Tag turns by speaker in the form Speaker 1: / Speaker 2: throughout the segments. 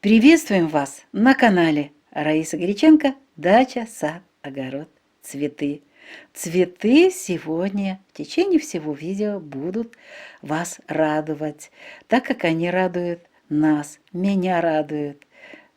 Speaker 1: Приветствуем вас на канале Раиса Горяченко «Дача, сад, огород, цветы». Цветы сегодня в течение всего видео будут вас радовать, так как они радуют нас, меня радуют.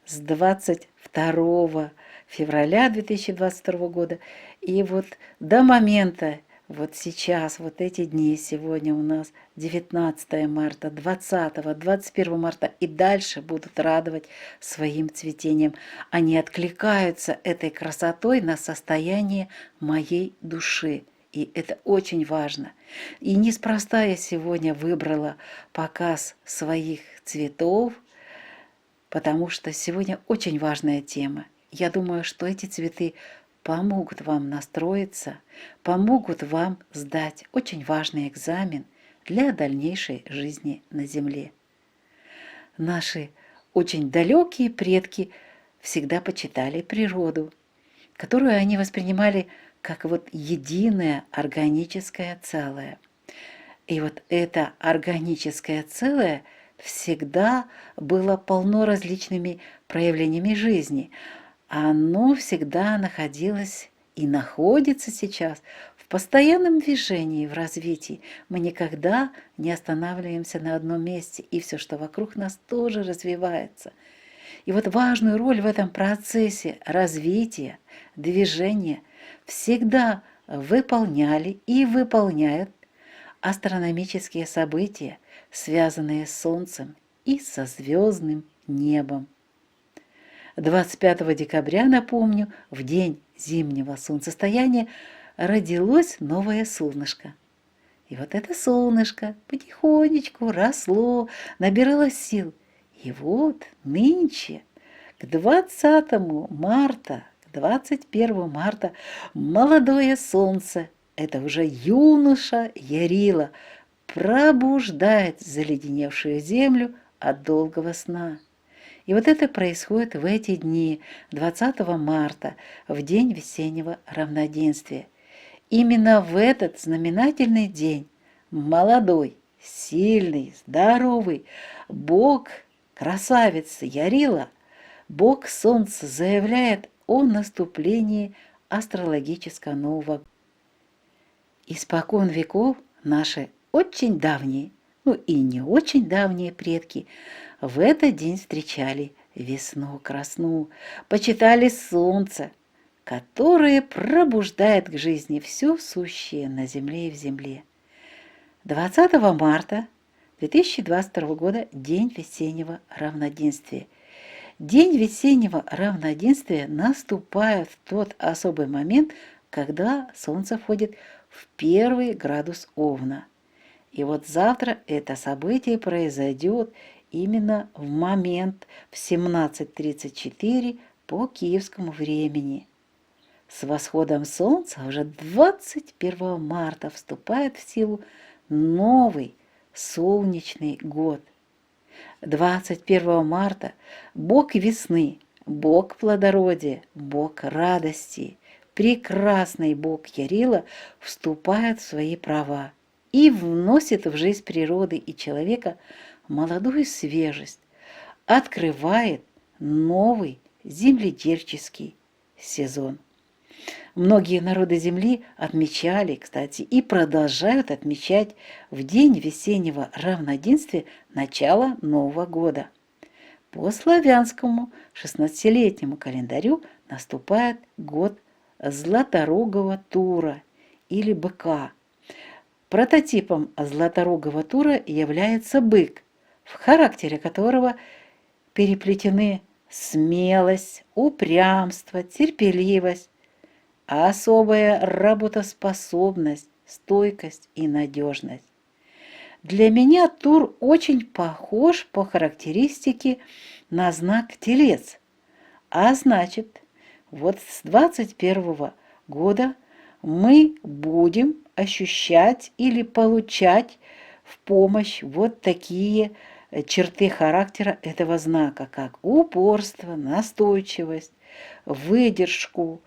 Speaker 1: С 22 февраля 2022 года и вот до момента, вот сейчас, вот эти дни, сегодня у нас 19 марта, 20, 21 марта и дальше будут радовать своим цветением. Они откликаются этой красотой на состояние моей души. И это очень важно. И неспроста я сегодня выбрала показ своих цветов, потому что сегодня очень важная тема. Я думаю, что эти цветы помогут вам настроиться, помогут вам сдать очень важный экзамен для дальнейшей жизни на Земле. Наши очень далекие предки всегда почитали природу, которую они воспринимали как вот единое органическое целое. И вот это органическое целое всегда было полно различными проявлениями жизни. Оно всегда находилось и находится сейчас в постоянном движении, в развитии. Мы никогда не останавливаемся на одном месте, и все, что вокруг нас, тоже развивается. И вот важную роль в этом процессе развития, движения всегда выполняли и выполняют астрономические события, связанные с Солнцем и со звездным небом. 25 декабря, напомню, в день зимнего солнцестояния родилось новое солнышко. И вот это солнышко потихонечку росло, набирало сил. И вот нынче, к 20 марта, к 21 марта, молодое солнце, это уже юноша Ярила, пробуждает заледеневшую землю от долгого сна. И вот это происходит в эти дни, 20 марта, в день весеннего равноденствия. Именно в этот знаменательный день молодой, сильный, здоровый бог красавицы Ярила, бог солнца, заявляет о наступлении астрологического нового года. Испокон веков наши очень давние, ну и не очень давние предки в этот день встречали весну-красну, почитали солнце, которое пробуждает к жизни все сущее на земле и в земле. 20 марта 2022 года – день весеннего равноденствия. День весеннего равноденствия наступает в тот особый момент, когда солнце входит в 1 градус Овна. И вот завтра это событие произойдет именно в момент в 17:34 по киевскому времени. С восходом солнца уже 21 марта вступает в силу новый солнечный год. 21 марта бог весны, бог плодородия, бог радости, прекрасный бог Ярила вступает в свои права и вносит в жизнь природы и человека молодую свежесть, открывает новый земледельческий сезон. Многие народы Земли отмечали, кстати, и продолжают отмечать в день весеннего равноденствия начало Нового года. По славянскому 16-летнему календарю наступает год Златорогого Тура или быка. Прототипом Златорогого Тура является бык, в характере которого переплетены смелость, упрямство, терпеливость, а особая работоспособность, стойкость и надежность. Для меня Тур очень похож по характеристике на знак Телец, а значит, вот с 21 года мы будем ощущать или получать в помощь вот такие черты характера этого знака, как упорство, настойчивость, выдержку,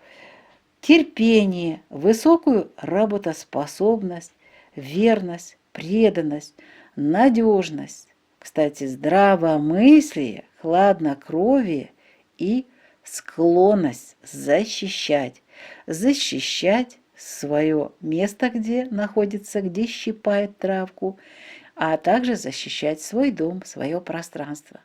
Speaker 1: терпение, высокую работоспособность, верность, преданность, надежность. Кстати, здравомыслие, хладнокровие и склонность защищать. Защищать свое место, где находится, где щипает травку, а также защищать свой дом, свое пространство.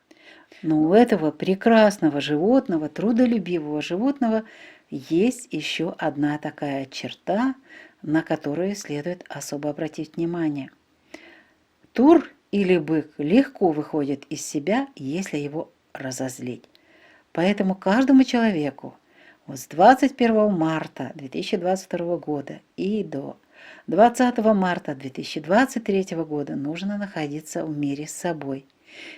Speaker 1: Но у этого прекрасного животного, трудолюбивого животного, есть еще одна такая черта, на которую следует особо обратить внимание. Тур или бык легко выходит из себя, если его разозлить. Поэтому каждому человеку вот с 21 марта 2022 года и до 20 марта 2023 года нужно находиться в мире с собой.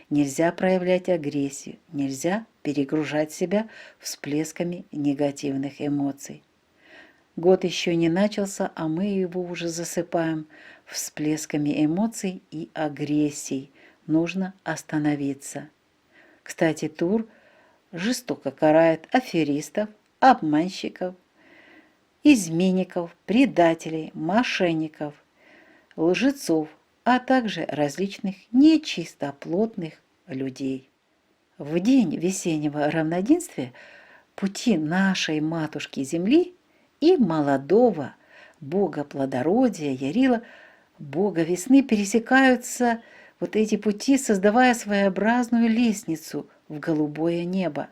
Speaker 1: Нельзя проявлять агрессию, нельзя перегружать себя всплесками негативных эмоций. Год еще не начался, а мы его уже засыпаем всплесками эмоций и агрессий. Нужно остановиться. Кстати, Тур жестоко карает аферистов, обманщиков, изменников, предателей, мошенников, лжецов, а также различных нечистоплотных людей. В день весеннего равноденствия пути нашей матушки Земли и молодого бога плодородия Ярила, бога весны, пересекаются вот эти пути, создавая своеобразную лестницу в голубое небо.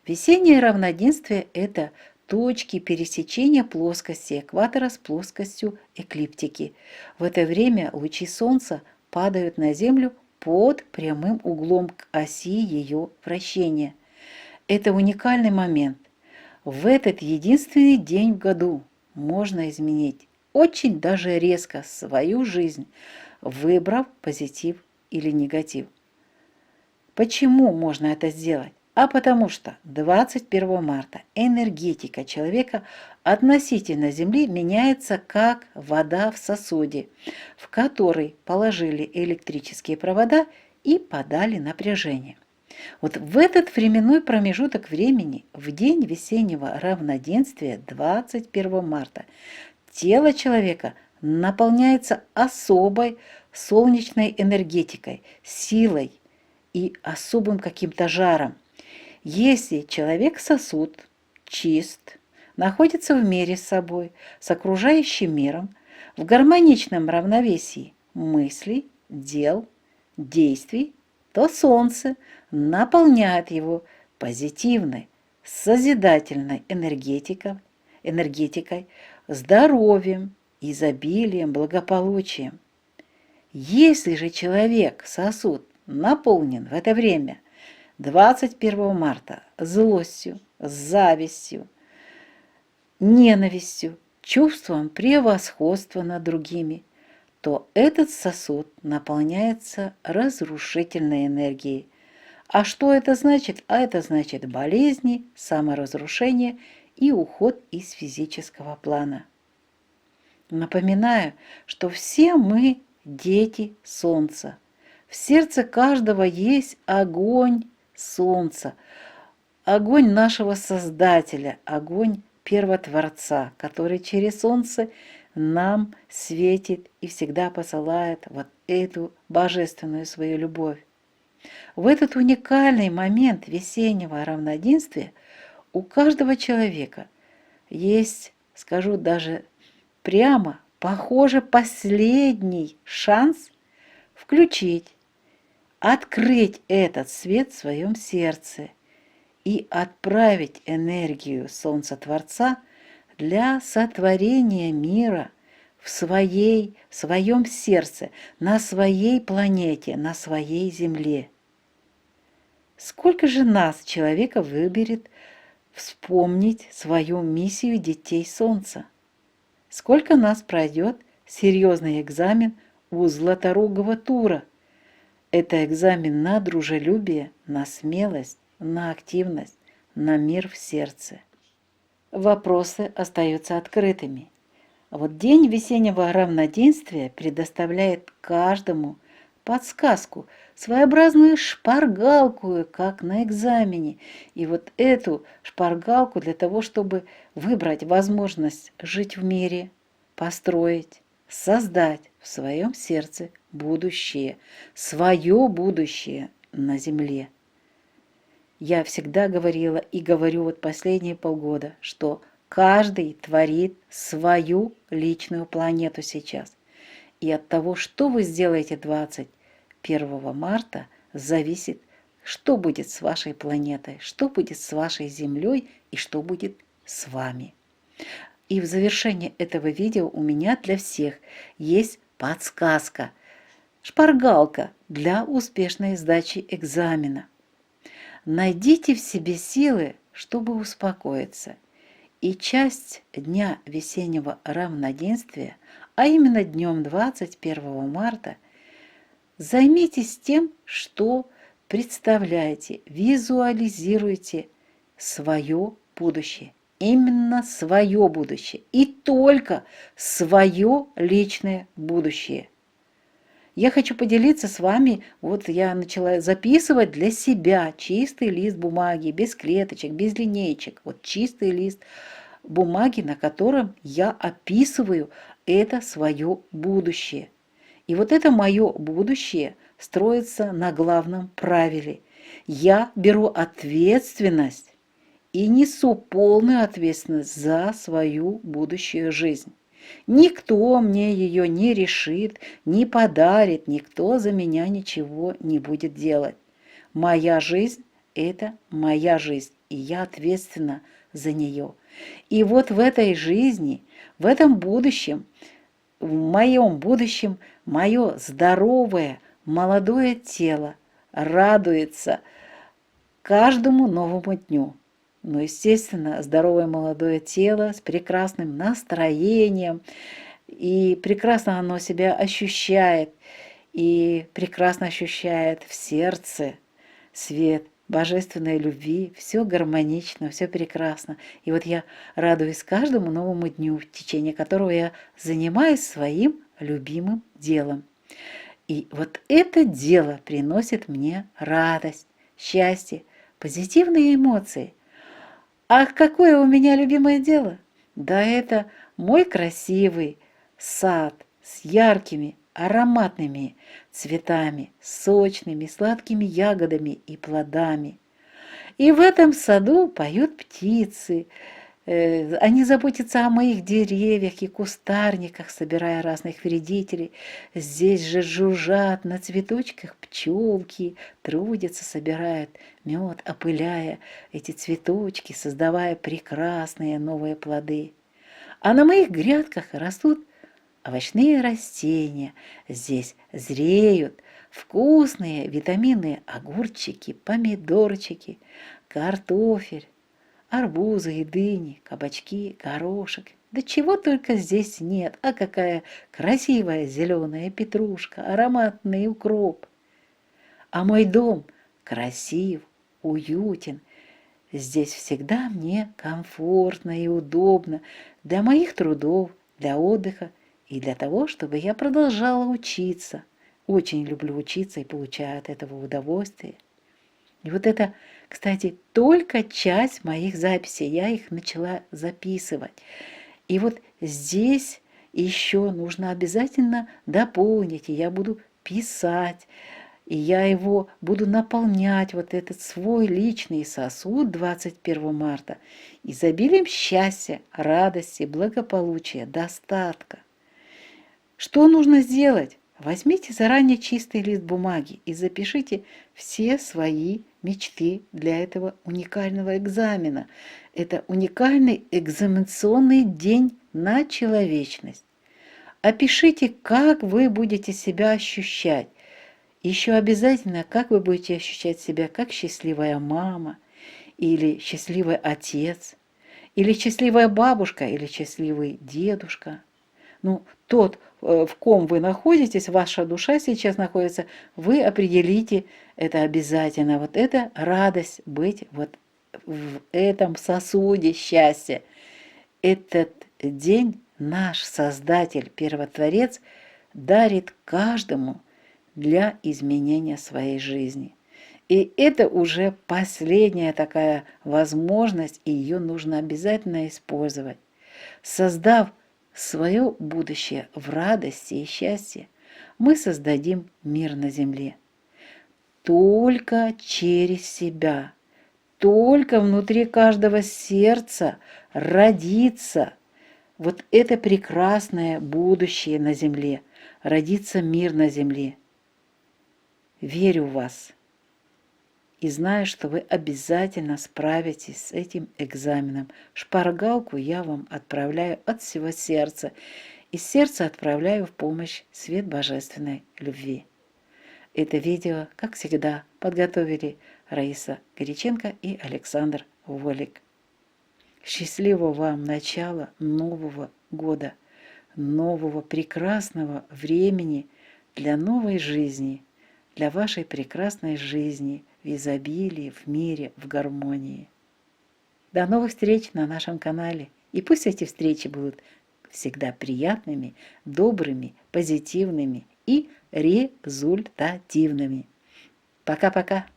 Speaker 1: Весеннее равноденствие – это точки пересечения плоскости экватора с плоскостью эклиптики. В это время лучи Солнца падают на Землю под прямым углом к оси ее вращения. Это уникальный момент. В этот единственный день в году можно изменить очень даже резко свою жизнь, выбрав позитив или негатив. Почему можно это сделать? А потому что 21 марта энергетика человека относительно Земли меняется как вода в сосуде, в который положили электрические провода и подали напряжение. Вот в этот временной промежуток времени, в день весеннего равноденствия 21 марта, тело человека наполняется особой солнечной энергетикой, силой и особым каким-то жаром. Если человек-сосуд чист, находится в мире с собой, с окружающим миром, в гармоничном равновесии мыслей, дел, действий, то Солнце наполняет его позитивной, созидательной энергетикой, здоровьем, изобилием, благополучием. Если же человек-сосуд наполнен в это время 21 марта злостью, завистью, ненавистью, чувством превосходства над другими, то этот сосуд наполняется разрушительной энергией. А что это значит? А это значит болезни, саморазрушение и уход из физического плана. Напоминаю, что все мы дети Солнца. В сердце каждого есть огонь Солнца, огонь нашего Создателя, огонь Первотворца, который через Солнце нам светит и всегда посылает вот эту божественную свою любовь. В этот уникальный момент весеннего равноденствия у каждого человека есть, скажу даже прямо, похоже, последний шанс включить, открыть этот свет в своем сердце и отправить энергию Солнца-Творца для сотворения мира в своем сердце, на своей планете, на своей Земле. Сколько же нас, человека, выберет вспомнить свою миссию детей Солнца? Сколько нас пройдет серьезный экзамен у златорогого Тура? Это экзамен на дружелюбие, на смелость, на активность, на мир в сердце. Вопросы остаются открытыми. Вот день весеннего равноденствия предоставляет каждому подсказку, своеобразную шпаргалку, как на экзамене. И вот эту шпаргалку для того, чтобы выбрать возможность жить в мире, построить, создать в своем сердце будущее, свое будущее на земле. Я всегда говорила и говорю вот последние полгода, что каждый творит свою личную планету сейчас. И от того, что вы сделаете 21 марта, зависит, что будет с вашей планетой, что будет с вашей Землей и что будет с вами. И в завершении этого видео у меня для всех есть подсказка, шпаргалка для успешной сдачи экзамена. Найдите в себе силы, чтобы успокоиться. И часть дня весеннего равноденствия, а именно днем 21 марта, займитесь тем, что представляете, визуализируете свое будущее. Именно свое будущее. И только свое личное будущее. Я хочу поделиться с вами, вот я начала записывать для себя чистый лист бумаги, без клеточек, без линеечек. Вот чистый лист бумаги, на котором я описываю это свое будущее. И вот это мое будущее строится на главном правиле. Я беру ответственность и несу полную ответственность за свою будущую жизнь. Никто мне ее не решит, не подарит, никто за меня ничего не будет делать. Моя жизнь – это моя жизнь, и я ответственна за нее. И вот в этой жизни, в этом будущем, в моем будущем, мое здоровое, молодое тело радуется каждому новому дню. Но, естественно, здоровое молодое тело с прекрасным настроением, и прекрасно оно себя ощущает, и прекрасно ощущает в сердце свет божественной любви, все гармонично, все прекрасно. И вот я радуюсь каждому новому дню, в течение которого я занимаюсь своим любимым делом. И вот это дело приносит мне радость, счастье, позитивные эмоции. А какое у меня любимое дело? Да это мой красивый сад с яркими, ароматными цветами, сочными, сладкими ягодами и плодами. И в этом саду поют птицы. Они заботятся о моих деревьях и кустарниках, собирая разных вредителей. Здесь же жужжат на цветочках пчелки, трудятся, собирают мед, опыляя эти цветочки, создавая прекрасные новые плоды. А на моих грядках растут овощные растения. Здесь зреют вкусные витаминные огурчики, помидорчики, картофель, арбузы и дыни, кабачки, горошек. Да чего только здесь нет, а какая красивая зеленая петрушка, ароматный укроп. А мой дом красив, уютен. Здесь всегда мне комфортно и удобно для моих трудов, для отдыха и для того, чтобы я продолжала учиться. Очень люблю учиться и получаю от этого удовольствие. И вот это, кстати, только часть моих записей. Я их начала записывать. И вот здесь еще нужно обязательно дополнить, и я буду писать, и я его буду наполнять, вот этот свой личный сосуд 21 марта, изобилием счастья, радости, благополучия, достатка. Что нужно сделать? Возьмите заранее чистый лист бумаги и запишите все свои мечты для этого уникального экзамена. Это уникальный экзаменационный день на человечность. Опишите, как вы будете себя ощущать. Еще обязательно, как вы будете ощущать себя как счастливая мама, или счастливый отец, или счастливая бабушка, или счастливый дедушка. Ну, тот, в ком вы находитесь, ваша душа сейчас находится, вы определите это обязательно. Вот это радость быть вот в этом сосуде счастья. Этот день наш Создатель, Первотворец, дарит каждому для изменения своей жизни. И это уже последняя такая возможность, и ее нужно обязательно использовать. Создав свое будущее в радости и счастье, мы создадим мир на земле. Только через себя, только внутри каждого сердца родится вот это прекрасное будущее на земле, родится мир на земле. Верю в вас и знаю, что вы обязательно справитесь с этим экзаменом. Шпаргалку я вам отправляю от всего сердца. Из сердца отправляю в помощь свет божественной любви. Это видео, как всегда, подготовили Раиса Горяченко и Александр Волик. Счастливого вам начала нового года, нового прекрасного времени для новой жизни, для вашей прекрасной жизни в изобилии, в мире, в гармонии. До новых встреч на нашем канале. И пусть эти встречи будут всегда приятными, добрыми, позитивными и результативными. Пока-пока.